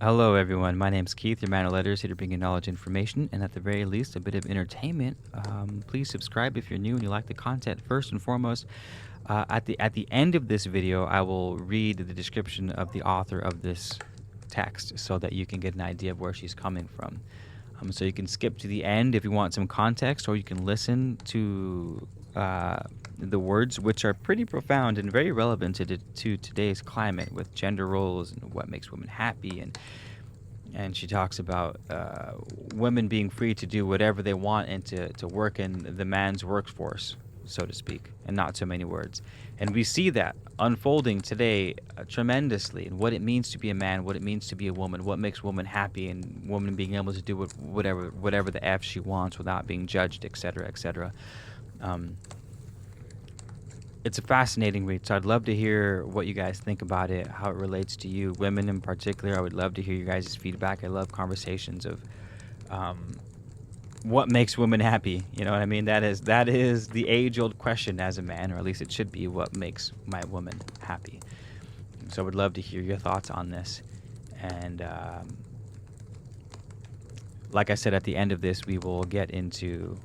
Hello, everyone. My name's Keith, your man of letters, here to bring you knowledge, information, and at the very least, a bit of entertainment. Please subscribe if you're new and you like the content. First and foremost, at the end of this video, I will read the description of the author of this text so that you can get an idea of where she's coming from. So you can skip to the end if you want some context, or you can listen to the words, which are pretty profound and very relevant to today's climate with gender roles and what makes women happy. And she talks about women being free to do whatever they want and to work in the man's workforce, so to speak, and not so many words. And we see that unfolding today tremendously, in what it means to be a man, what it means to be a woman, what makes woman happy, and woman being able to do whatever the F she wants without being judged, etc., etc. It's a fascinating read, so I'd love to hear what you guys think about it, how it relates to you, women in particular. I would love to hear you guys' feedback. I love conversations of what makes women happy. You know what I mean? That is the age-old question as a man, or at least it should be, what makes my woman happy. So I would love to hear your thoughts on this. And like I said, at the end of this, we will get into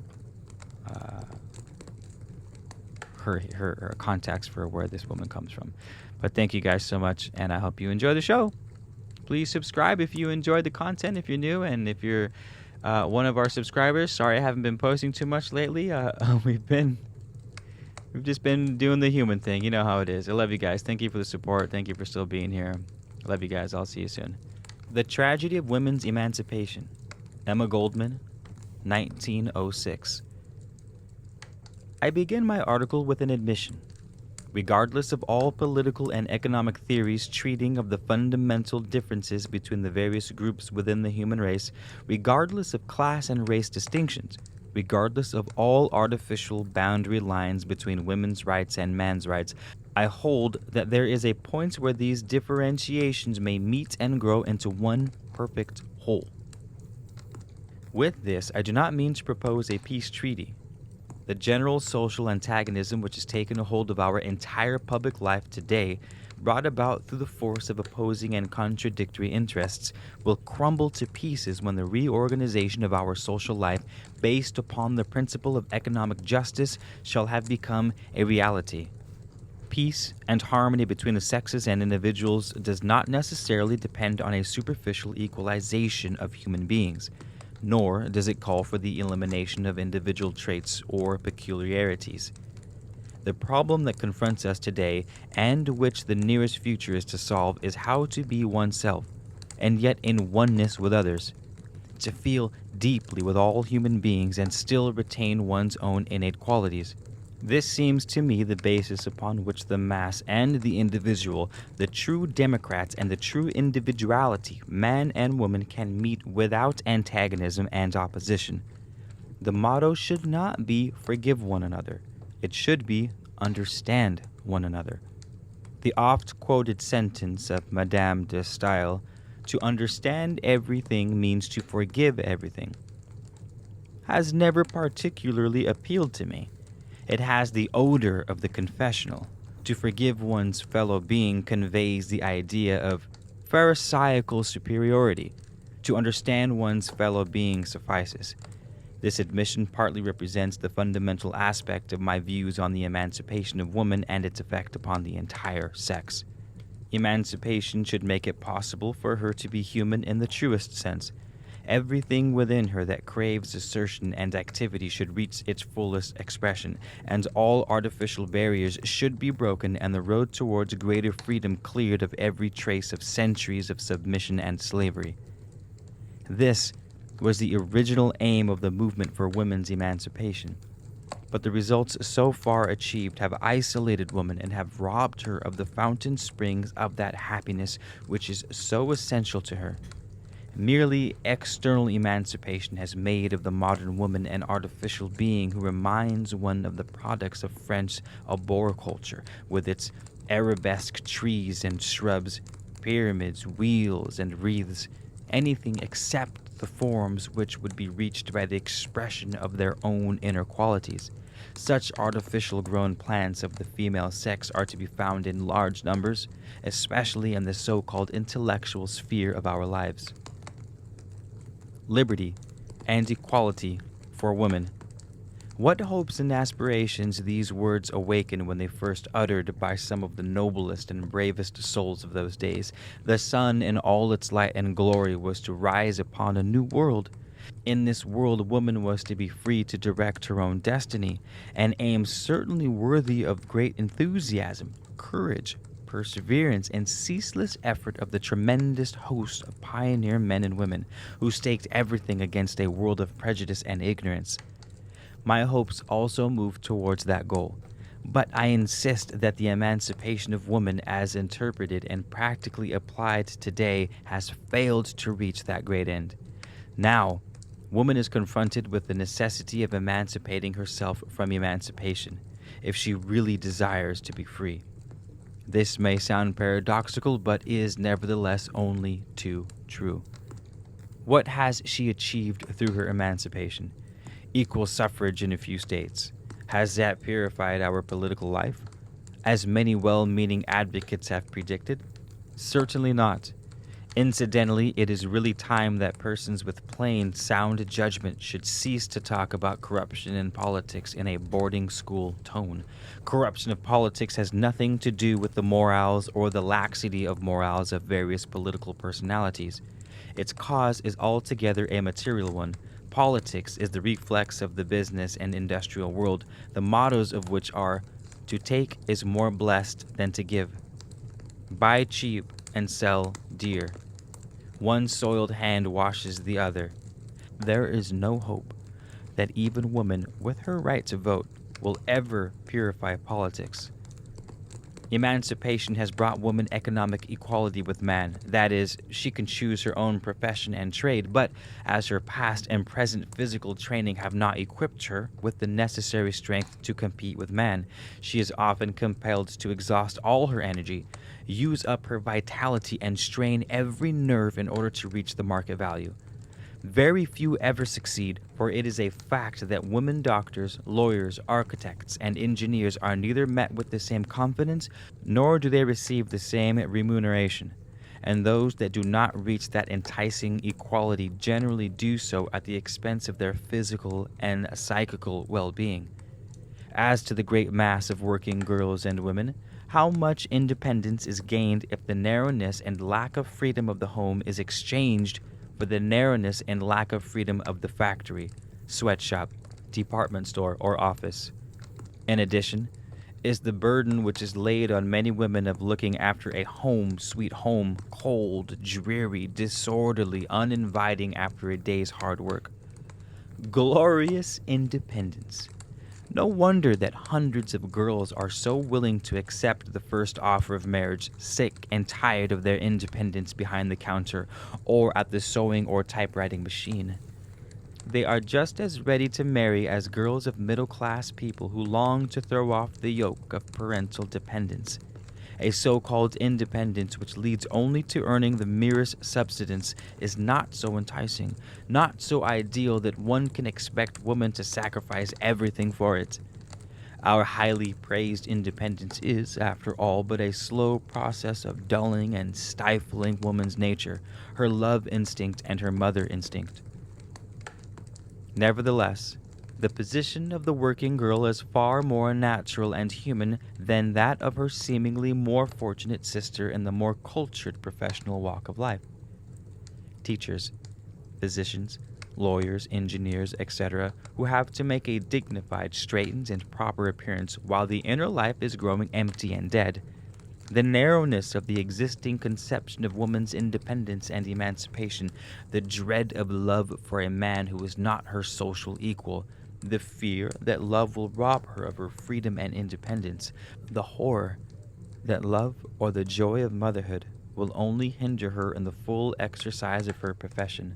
her context for where this woman comes from. But thank you guys so much, and I hope you enjoy the show. Please subscribe if you enjoyed the content, if you're new, and if you're one of our subscribers. Sorry I haven't been posting too much lately. We've just been doing the human thing. You know how it is. I love you guys. Thank you for the support. Thank you for still being here. I love you guys. I'll see you soon. The Tragedy of Women's Emancipation. Emma Goldman, 1906. I begin my article with an admission. Regardless of all political and economic theories treating of the fundamental differences between the various groups within the human race, regardless of class and race distinctions, regardless of all artificial boundary lines between women's rights and man's rights, I hold that there is a point where these differentiations may meet and grow into one perfect whole. With this, I do not mean to propose a peace treaty. The general social antagonism which has taken a hold of our entire public life today, brought about through the force of opposing and contradictory interests, will crumble to pieces when the reorganization of our social life based upon the principle of economic justice shall have become a reality. Peace and harmony between the sexes and individuals does not necessarily depend on a superficial equalization of human beings, nor does it call for the elimination of individual traits or peculiarities. The problem that confronts us today, and which the nearest future is to solve, is how to be oneself, and yet in oneness with others, to feel deeply with all human beings and still retain one's own innate qualities. This seems to me the basis upon which the mass and the individual, the true democrats and the true individuality, man and woman, can meet without antagonism and opposition. The motto should not be forgive one another. It should be understand one another. The oft-quoted sentence of Madame de Staël, to understand everything means to forgive everything, has never particularly appealed to me. It has the odor of the confessional. To forgive one's fellow being conveys the idea of pharisaical superiority. To understand one's fellow being suffices. This admission partly represents the fundamental aspect of my views on the emancipation of woman and its effect upon the entire sex. Emancipation should make it possible for her to be human in the truest sense. Everything within her that craves assertion and activity should reach its fullest expression, and all artificial barriers should be broken and the road towards greater freedom cleared of every trace of centuries of submission and slavery. This was the original aim of the movement for women's emancipation. But the results so far achieved have isolated woman and have robbed her of the fountain springs of that happiness which is so essential to her. Merely external emancipation has made of the modern woman an artificial being who reminds one of the products of French arboriculture, with its arabesque trees and shrubs, pyramids, wheels, and wreaths, anything except the forms which would be reached by the expression of their own inner qualities. Such artificial grown plants of the female sex are to be found in large numbers, especially in the so-called intellectual sphere of our lives. Liberty and equality for women. What hopes and aspirations these words awaken when they first uttered by some of the noblest and bravest souls of those days. The sun in all its light and glory was to rise upon a new world. In this world, woman was to be free to direct her own destiny, an aim certainly worthy of great enthusiasm, courage, perseverance, and ceaseless effort of the tremendous host of pioneer men and women who staked everything against a world of prejudice and ignorance. My hopes also move towards that goal, but I insist that the emancipation of woman as interpreted and practically applied today has failed to reach that great end. Now, woman is confronted with the necessity of emancipating herself from emancipation, if she really desires to be free. This may sound paradoxical, but is nevertheless only too true. What has she achieved through her emancipation? Equal suffrage in a few states. Has that purified our political life, as many well-meaning advocates have predicted? Certainly not. Incidentally, it is really time that persons with plain, sound judgment should cease to talk about corruption in politics in a boarding school tone. Corruption of politics has nothing to do with the morals or the laxity of morals of various political personalities. Its cause is altogether a material one. Politics is the reflex of the business and industrial world, the mottos of which are, "To take is more blessed than to give. Buy cheap and sell dear. One soiled hand washes the other." There is no hope that even woman, with her right to vote, will ever purify politics. Emancipation has brought woman economic equality with man. That is, she can choose her own profession and trade, but as her past and present physical training have not equipped her with the necessary strength to compete with man, she is often compelled to exhaust all her energy, use up her vitality, and strain every nerve in order to reach the market value. Very few ever succeed, for it is a fact that women doctors, lawyers, architects, and engineers are neither met with the same confidence, nor do they receive the same remuneration. And those that do not reach that enticing equality generally do so at the expense of their physical and psychical well-being. As to the great mass of working girls and women, how much independence is gained if the narrowness and lack of freedom of the home is exchanged for the narrowness and lack of freedom of the factory, sweatshop, department store, or office? In addition, is the burden which is laid on many women of looking after a home, sweet home, cold, dreary, disorderly, uninviting after a day's hard work. Glorious independence! No wonder that hundreds of girls are so willing to accept the first offer of marriage, sick and tired of their independence behind the counter or at the sewing or typewriting machine. They are just as ready to marry as girls of middle-class people who long to throw off the yoke of parental dependence. A so-called independence which leads only to earning the merest subsistence is not so enticing, not so ideal that one can expect woman to sacrifice everything for it. Our highly praised independence is, after all, but a slow process of dulling and stifling woman's nature, her love instinct and her mother instinct. Nevertheless, the position of the working girl is far more natural and human than that of her seemingly more fortunate sister in the more cultured professional walk of life. Teachers, physicians, lawyers, engineers, etc., who have to make a dignified, straightened, and proper appearance while the inner life is growing empty and dead. The narrowness of the existing conception of woman's independence and emancipation, the dread of love for a man who is not her social equal, the fear that love will rob her of her freedom and independence, the horror that love or the joy of motherhood will only hinder her in the full exercise of her profession.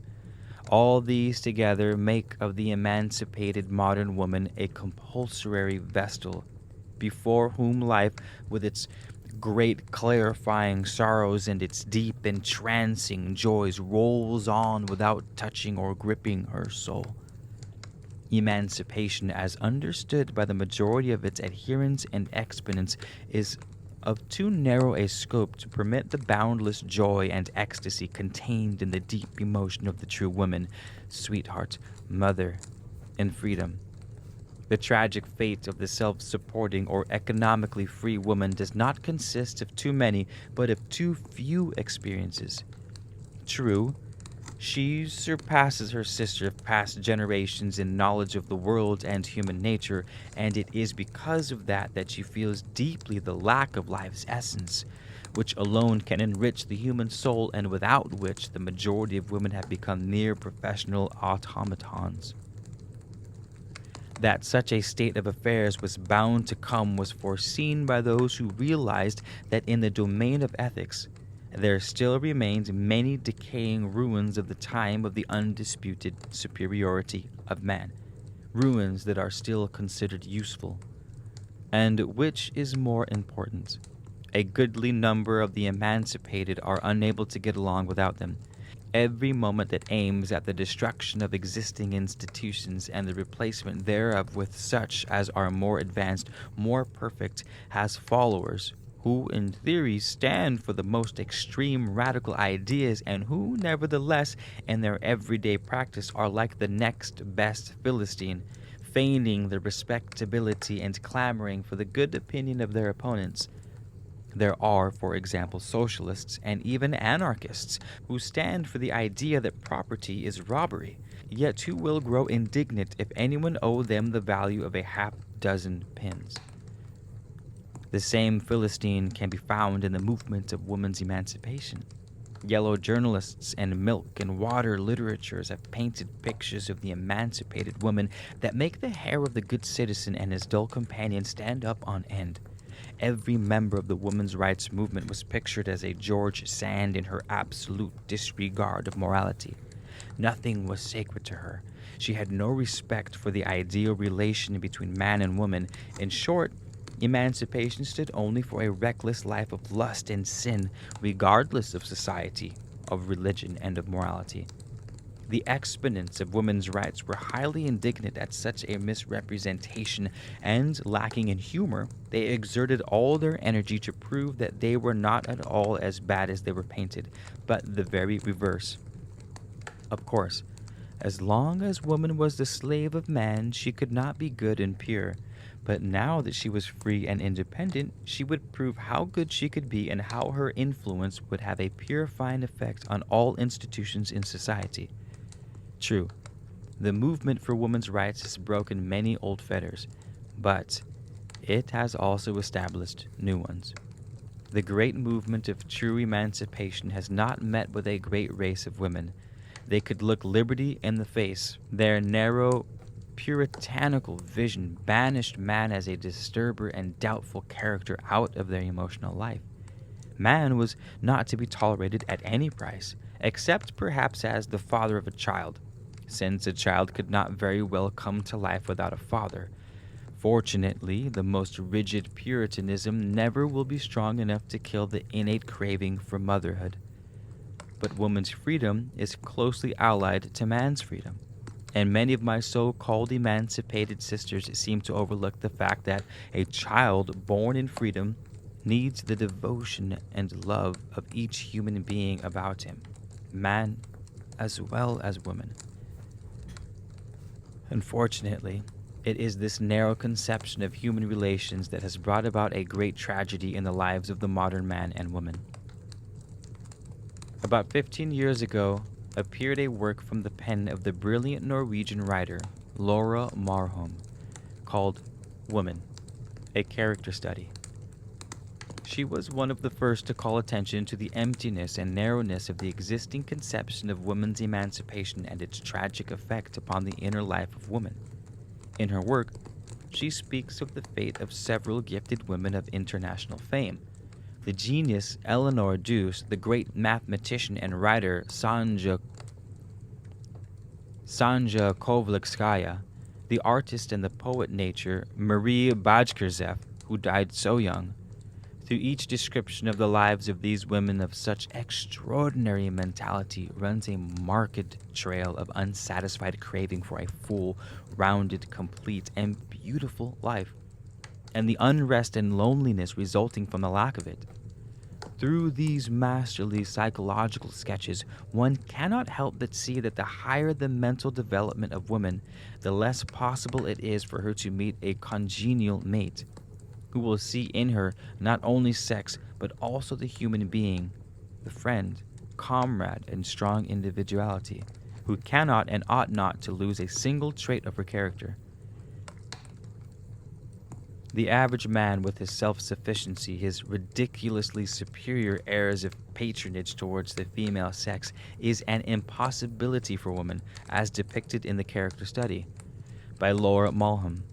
All these together make of the emancipated modern woman a compulsory vestal, before whom life, with its great clarifying sorrows and its deep entrancing joys rolls on without touching or gripping her soul. Emancipation, as understood by the majority of its adherents and exponents, is of too narrow a scope to permit the boundless joy and ecstasy contained in the deep emotion of the true woman, sweetheart, mother, and freedom. The tragic fate of the self-supporting or economically free woman does not consist of too many, but of too few experiences. True, she surpasses her sister of past generations in knowledge of the world and human nature, and it is because of that that she feels deeply the lack of life's essence, which alone can enrich the human soul and without which the majority of women have become mere professional automatons. That such a state of affairs was bound to come was foreseen by those who realized that in the domain of ethics, there still remained many decaying ruins of the time of the undisputed superiority of man, ruins that are still considered useful. And which is more important, a goodly number of the emancipated are unable to get along without them. Every moment that aims at the destruction of existing institutions and the replacement thereof with such as are more advanced, more perfect, has followers who in theory stand for the most extreme radical ideas and who nevertheless in their everyday practice are like the next best Philistine, feigning the respectability and clamoring for the good opinion of their opponents. There are, for example, socialists and even anarchists who stand for the idea that property is robbery, yet who will grow indignant if anyone owe them the value of a half-dozen pins. The same Philistine can be found in the movement of women's emancipation. Yellow journalists and milk and water literatures have painted pictures of the emancipated woman that make the hair of the good citizen and his dull companion stand up on end. Every member of the women's rights movement was pictured as a George Sand in her absolute disregard of morality. Nothing was sacred to her. She had no respect for the ideal relation between man and woman. In short, emancipation stood only for a reckless life of lust and sin, regardless of society, of religion, and of morality. The exponents of women's rights were highly indignant at such a misrepresentation, and, lacking in humor, they exerted all their energy to prove that they were not at all as bad as they were painted, but the very reverse. Of course, as long as woman was the slave of man, she could not be good and pure. But now that she was free and independent, she would prove how good she could be and how her influence would have a purifying effect on all institutions in society. True, the movement for women's rights has broken many old fetters, but it has also established new ones. The great movement of true emancipation has not met with a great race of women. They could look liberty in the face. Their narrow, puritanical vision banished man as a disturber and doubtful character out of their emotional life. Man was not to be tolerated at any price, except perhaps as the father of a child, since a child could not very well come to life without a father. Fortunately, the most rigid Puritanism never will be strong enough to kill the innate craving for motherhood. But woman's freedom is closely allied to man's freedom, and many of my so-called emancipated sisters seem to overlook the fact that a child born in freedom needs the devotion and love of each human being about him, man as well as woman. Unfortunately, it is this narrow conception of human relations that has brought about a great tragedy in the lives of the modern man and woman. About 15 years ago appeared a work from the pen of the brilliant Norwegian writer Laura Marholm called Woman, a Character Study. She was one of the first to call attention to the emptiness and narrowness of the existing conception of women's emancipation and its tragic effect upon the inner life of woman. In her work, she speaks of the fate of several gifted women of international fame. The genius Eleanor Duse, the great mathematician and writer Sanja Kovlekskaya, the artist and the poet nature Marie Bajkerzev, who died so young, Through each description of the lives of these women of such extraordinary mentality runs a marked trail of unsatisfied craving for a full, rounded, complete, and beautiful life, and the unrest and loneliness resulting from the lack of it. Through these masterly psychological sketches, one cannot help but see that the higher the mental development of woman, the less possible it is for her to meet a congenial mate, who will see in her not only sex, but also the human being, the friend, comrade, and strong individuality, who cannot and ought not to lose a single trait of her character. The average man, with his self-sufficiency, his ridiculously superior airs of patronage towards the female sex, is an impossibility for woman, as depicted in the character study by Laura Mulham.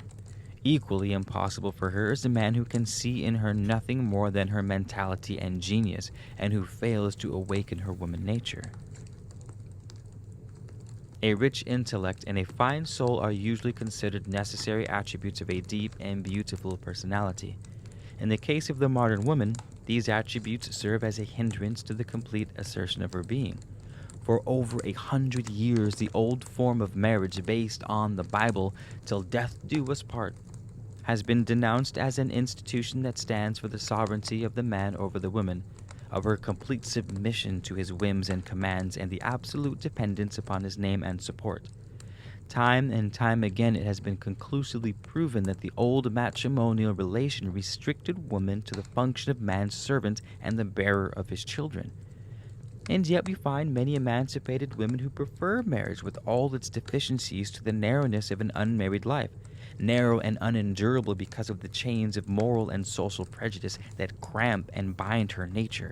Equally impossible for her is the man who can see in her nothing more than her mentality and genius, and who fails to awaken her woman nature. A rich intellect and a fine soul are usually considered necessary attributes of a deep and beautiful personality. In the case of the modern woman, these attributes serve as a hindrance to the complete assertion of her being. For over 100 years, the old form of marriage based on the Bible, till death do us part, has been denounced as an institution that stands for the sovereignty of the man over the woman, of her complete submission to his whims and commands, and the absolute dependence upon his name and support. Time and time again it has been conclusively proven that the old matrimonial relation restricted woman to the function of man's servant and the bearer of his children. And yet we find many emancipated women who prefer marriage with all its deficiencies to the narrowness of an unmarried life, narrow and unendurable because of the chains of moral and social prejudice that cramp and bind her nature.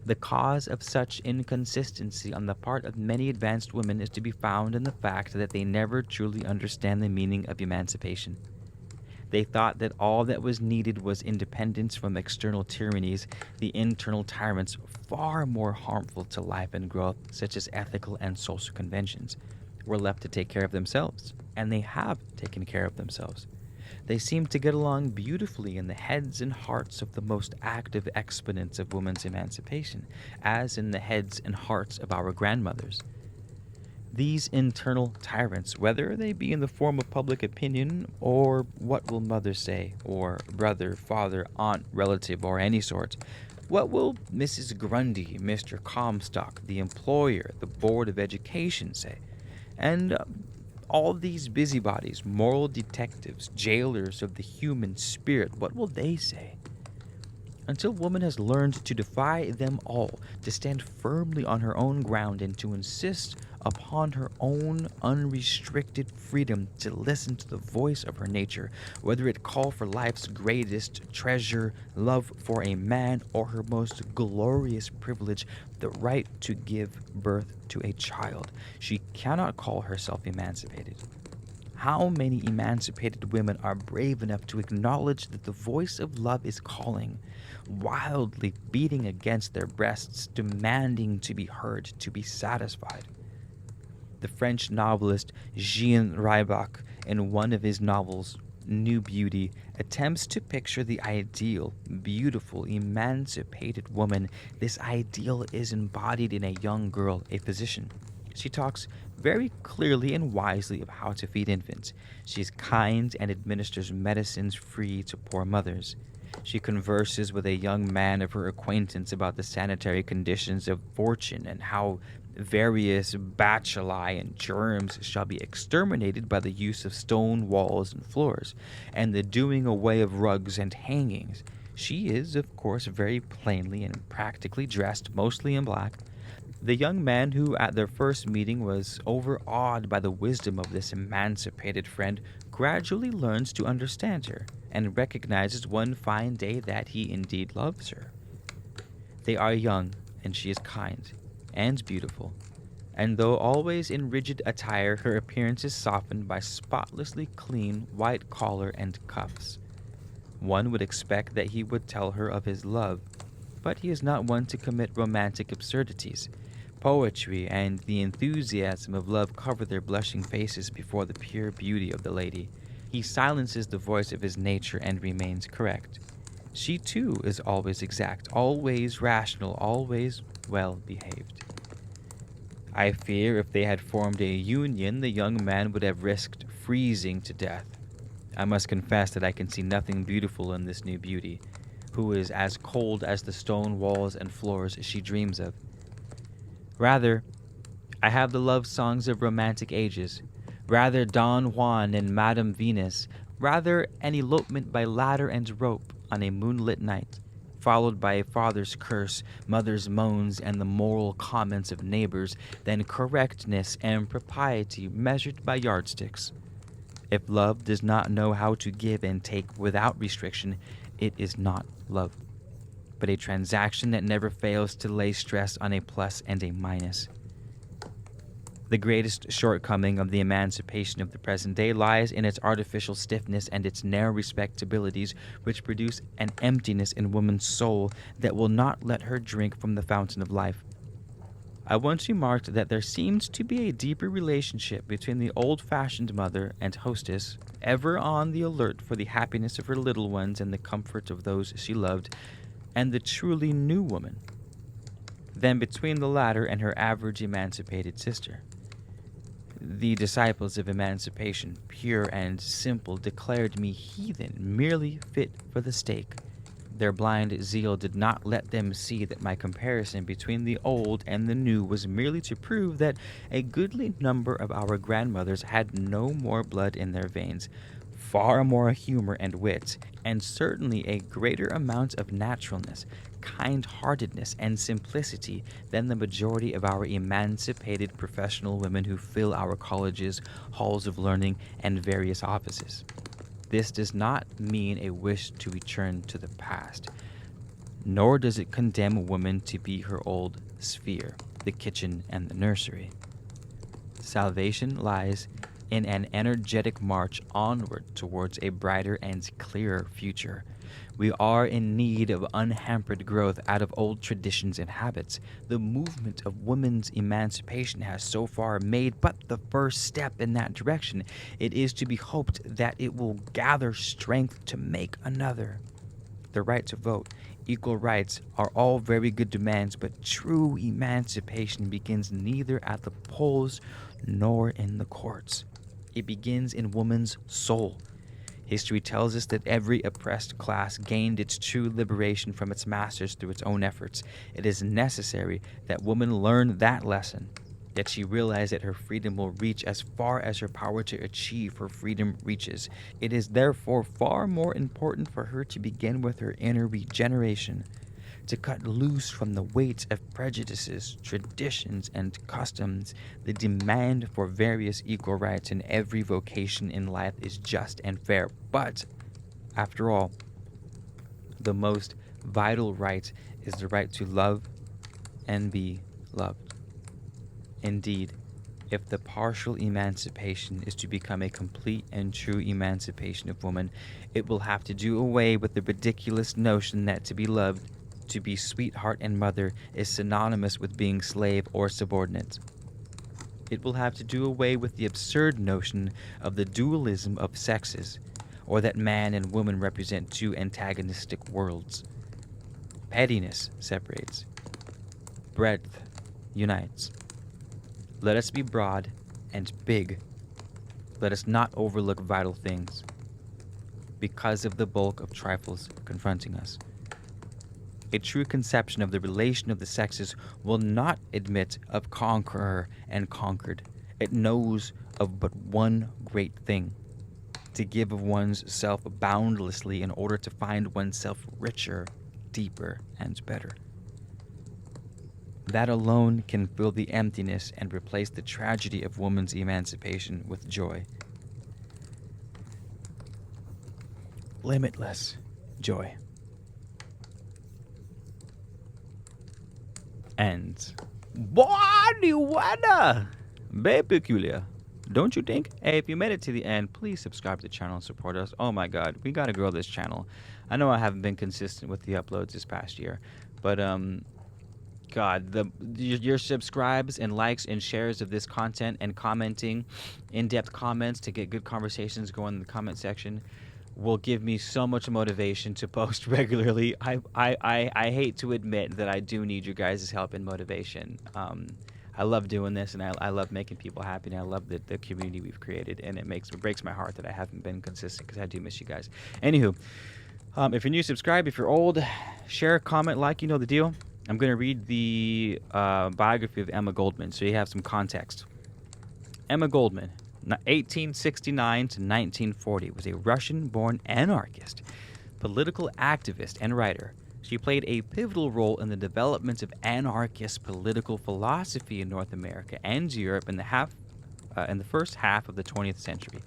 The cause of such inconsistency on the part of many advanced women is to be found in the fact that they never truly understand the meaning of emancipation. They thought that all that was needed was independence from external tyrannies, the internal tyrants far more harmful to life and growth, such as ethical and social conventions, were left to take care of themselves, and they have taken care of themselves. They seem to get along beautifully in the heads and hearts of the most active exponents of women's emancipation, as in the heads and hearts of our grandmothers. These internal tyrants, whether they be in the form of public opinion, or what will mother say, or brother, father, aunt, relative, or any sort, what will Mrs. Grundy, Mr. Comstock, the employer, the Board of Education say, and all these busybodies, moral detectives, jailers of the human spirit, what will they say? Until woman has learned to defy them all, to stand firmly on her own ground, and to insist upon her own unrestricted freedom to listen to the voice of her nature, whether it call for life's greatest treasure, love for a man, or her most glorious privilege, the right to give birth to a child, she cannot call herself emancipated. How many emancipated women are brave enough to acknowledge that the voice of love is calling, wildly beating against their breasts, demanding to be heard, to be satisfied? The French novelist Jean Rybak, in one of his novels, New Beauty, attempts to picture the ideal, beautiful, emancipated woman. This ideal is embodied in a young girl, a physician. She talks very clearly and wisely of how to feed infants. She is kind and administers medicines free to poor mothers. She converses with a young man of her acquaintance about the sanitary conditions of fortune and how various bacilli and germs shall be exterminated by the use of stone walls and floors, and the doing away of rugs and hangings. She is, of course, very plainly and practically dressed, mostly in black. The young man, who at their first meeting was overawed by the wisdom of this emancipated friend, gradually learns to understand her, and recognizes one fine day that he indeed loves her. They are young, and she is kind and beautiful, and though always in rigid attire, her appearance is softened by spotlessly clean white collar and cuffs. One would expect that he would tell her of his love, but he is not one to commit romantic absurdities. Poetry and the enthusiasm of love cover their blushing faces before the pure beauty of the lady. He silences the voice of his nature and remains correct. She too is always exact, always rational, always well behaved. I fear if they had formed a union, the young man would have risked freezing to death. I must confess that I can see nothing beautiful in this new beauty, who is as cold as the stone walls and floors she dreams of. Rather, I have the love songs of romantic ages, rather Don Juan and Madame Venus, rather an elopement by ladder and rope on a moonlit night, followed by a father's curse, mother's moans, and the moral comments of neighbors, than correctness and propriety measured by yardsticks. If love does not know how to give and take without restriction, it is not love, but a transaction that never fails to lay stress on a plus and a minus. The greatest shortcoming of the emancipation of the present day lies in its artificial stiffness and its narrow respectabilities, which produce an emptiness in woman's soul that will not let her drink from the fountain of life. I once remarked that there seemed to be a deeper relationship between the old-fashioned mother and hostess, ever on the alert for the happiness of her little ones and the comfort of those she loved, and the truly new woman, than between the latter and her average emancipated sister. The disciples of emancipation, pure and simple, declared me heathen, merely fit for the stake. Their blind zeal did not let them see that my comparison between the old and the new was merely to prove that a goodly number of our grandmothers had no more blood in their veins, far more humor and wit, and certainly a greater amount of naturalness, kind-heartedness, and simplicity than the majority of our emancipated professional women who fill our colleges, halls of learning, and various offices. This does not mean a wish to return to the past, nor does it condemn a woman to be her old sphere, the kitchen and the nursery. Salvation lies in an energetic march onward towards a brighter and clearer future. We are in need of unhampered growth out of old traditions and habits. The movement of women's emancipation has so far made but the first step in that direction. It is to be hoped that it will gather strength to make another. The right to vote, equal rights are all very good demands, but true emancipation begins neither at the polls nor in the courts. It begins in woman's soul. History tells us that every oppressed class gained its true liberation from its masters through its own efforts. It is necessary that woman learn that lesson, that she realize that her freedom will reach as far as her power to achieve her freedom reaches. It is therefore far more important for her to begin with her inner regeneration, to cut loose from the weight of prejudices, traditions, and customs. The demand for various equal rights in every vocation in life is just and fair. But, after all, the most vital right is the right to love and be loved. Indeed, if the partial emancipation is to become a complete and true emancipation of woman, it will have to do away with the ridiculous notion that to be loved, to be sweetheart and mother, is synonymous with being slave or subordinate. It will have to do away with the absurd notion of the dualism of sexes, or that man and woman represent two antagonistic worlds. Pettiness separates. Breadth unites. Let us be broad and big. Let us not overlook vital things because of the bulk of trifles confronting us. A true conception of the relation of the sexes will not admit of conqueror and conquered. It knows of but one great thing: to give of one's self boundlessly in order to find oneself richer, deeper, and better. That alone can fill the emptiness and replace the tragedy of woman's emancipation with joy. Limitless joy. And what do you wanna? Very peculiar, don't you think? Hey, if you made it to the end, please subscribe to the channel and support us. Oh my god, we gotta grow this channel. I know I haven't been consistent with the uploads this past year, but God, your subscribes and likes and shares of this content and commenting, in-depth comments to get good conversations going in the comment section will give me so much motivation to post regularly. I hate to admit that I do need you guys' help and motivation. I love doing this, and I love making people happy, and I love the community we've created, and it breaks my heart that I haven't been consistent because I do miss you guys. Anywho, if you're new, subscribe. If you're old, share, comment, like, you know the deal. I'm going to read the biography of Emma Goldman so you have some context. Emma Goldman, 1869 to 1940, was a Russian-born anarchist, political activist, and writer. She played a pivotal role in the development of anarchist political philosophy in North America and Europe in the first half of the 20th century.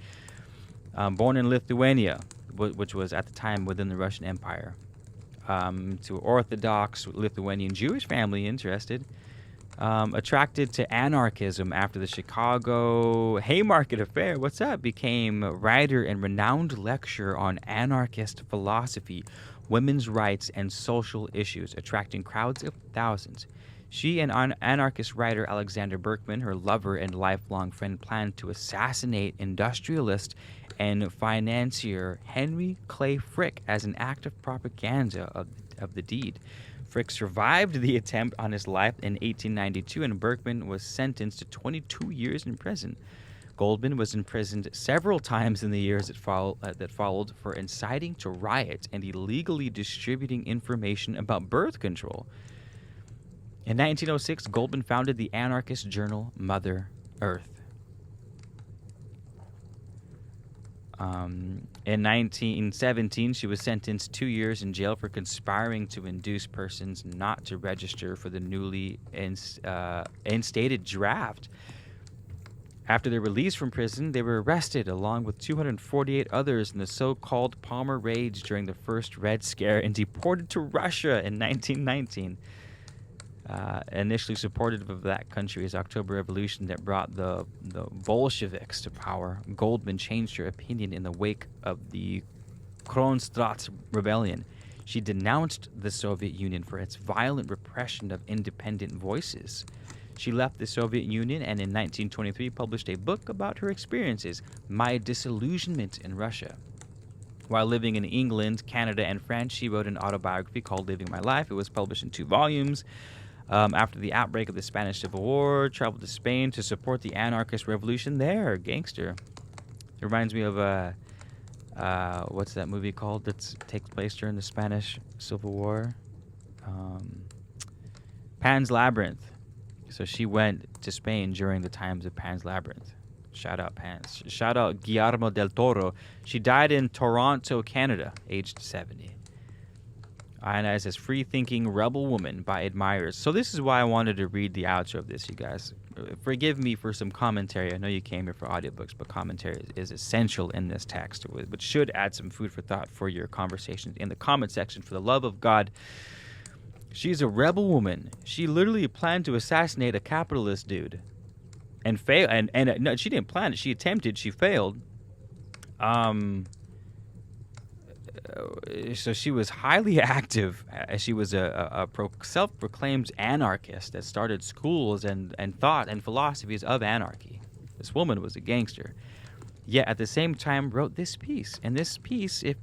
Born in Lithuania, which was at the time within the Russian Empire, to Orthodox Lithuanian Jewish family interested, attracted to anarchism after the Chicago Haymarket Affair, became a writer and renowned lecturer on anarchist philosophy, women's rights, and social issues, attracting crowds of thousands. She and anarchist writer Alexander Berkman, her lover and lifelong friend, planned to assassinate industrialist and financier Henry Clay Frick as an act of propaganda of the deed. Frick survived the attempt on his life in 1892, and Berkman was sentenced to 22 years in prison. Goldman was imprisoned several times in the years that followed for inciting to riots and illegally distributing information about birth control. In 1906, Goldman founded the anarchist journal Mother Earth. In 1917, she was sentenced 2 years in jail for conspiring to induce persons not to register for the newly instated draft. After their release from prison, they were arrested along with 248 others in the so-called Palmer Raids during the first Red Scare and deported to Russia in 1919. Initially supportive of that country's October Revolution that brought the Bolsheviks to power, Goldman changed her opinion in the wake of the Kronstadt Rebellion. She denounced the Soviet Union for its violent repression of independent voices. She left the Soviet Union and in 1923 published a book about her experiences, My Disillusionment in Russia. While living in England, Canada, and France, she wrote an autobiography called Living My Life. It was published in 2 volumes. After the outbreak of the Spanish Civil War, traveled to Spain to support the anarchist revolution there. Gangster. It reminds me of what's that movie called that takes place during the Spanish Civil War? Pan's Labyrinth. So she went to Spain during the times of Pan's Labyrinth. Shout out Pans. Shout out Guillermo del Toro. She died in Toronto, Canada, aged 70. Ionized as free-thinking rebel woman by admirers. So this is why I wanted to read the outro of this, you guys. Forgive me for some commentary. I know you came here for audiobooks, but commentary is essential in this text, which should add some food for thought for your conversations in the comment section. For the love of God, she's a rebel woman. She literally planned to assassinate a capitalist dude, and failed. And no, she didn't plan it. She attempted. She failed. So she was highly active. She was a self-proclaimed anarchist that started schools and thought and philosophies of anarchy. This woman was a gangster. Yet at the same time wrote this piece. And this piece, if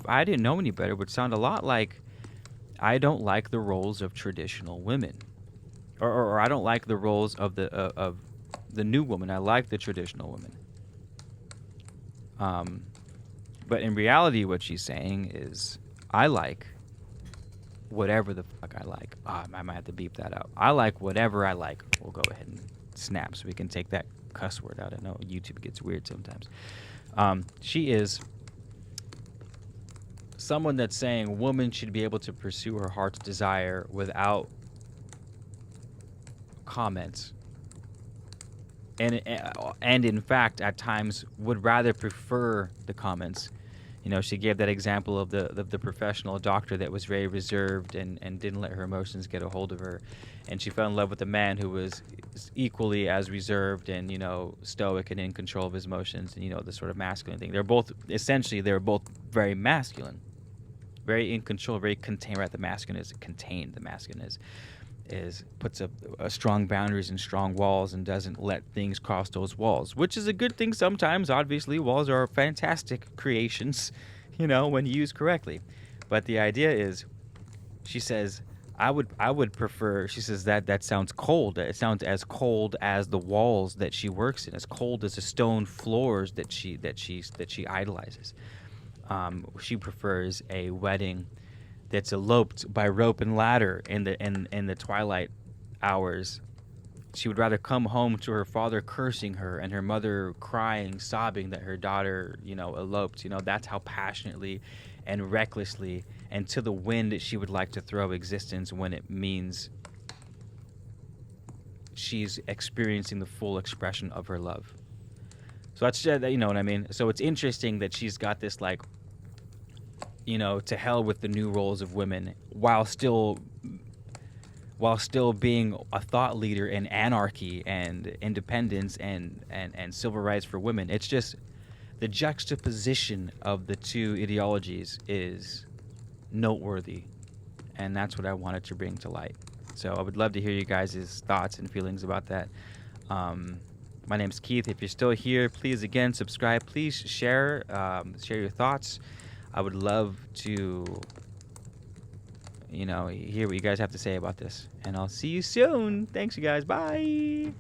I didn't know any better, would sound a lot like, I don't like the roles of traditional women, or I don't like the roles of the new woman. I like the traditional women. But in reality, what she's saying is, I like whatever the fuck I like. I might have to beep that out. I like whatever I like. We'll go ahead and snap so we can take that cuss word out. I know YouTube gets weird sometimes. She is someone that's saying woman should be able to pursue her heart's desire without comments. And in fact, at times, would rather prefer the comments. You know, she gave that example of the professional doctor that was very reserved and didn't let her emotions get a hold of her. And she fell in love with a man who was equally as reserved and, you know, stoic and in control of his emotions and, you know, the sort of masculine thing. They're both very masculine, very in control, very contained. Right? The masculine is contained. The masculine is puts up strong boundaries and strong walls and doesn't let things cross those walls, which is a good thing sometimes. Obviously, walls are fantastic creations when used correctly. But the idea is, she says, I would prefer. She says that sounds cold. It sounds as cold as the walls that she works in, as cold as the stone floors that she idolizes. She prefers a wedding that's eloped by rope and ladder in the twilight hours. She would rather come home to her father cursing her and her mother crying, sobbing that her daughter, eloped. That's how passionately and recklessly and to the wind she would like to throw existence when it means she's experiencing the full expression of her love. So that's, you know what I mean? So it's interesting that she's got this, to hell with the new roles of women while still being a thought leader in anarchy and independence and civil rights for women. It's just the juxtaposition of the two ideologies is noteworthy, and that's what I wanted to bring to light. So I would love to hear you guys' thoughts and feelings about that. My name's Keith. If you're still here, please again subscribe. Please share your thoughts. I would love to hear what you guys have to say about this. And I'll see you soon. Thanks, you guys. Bye.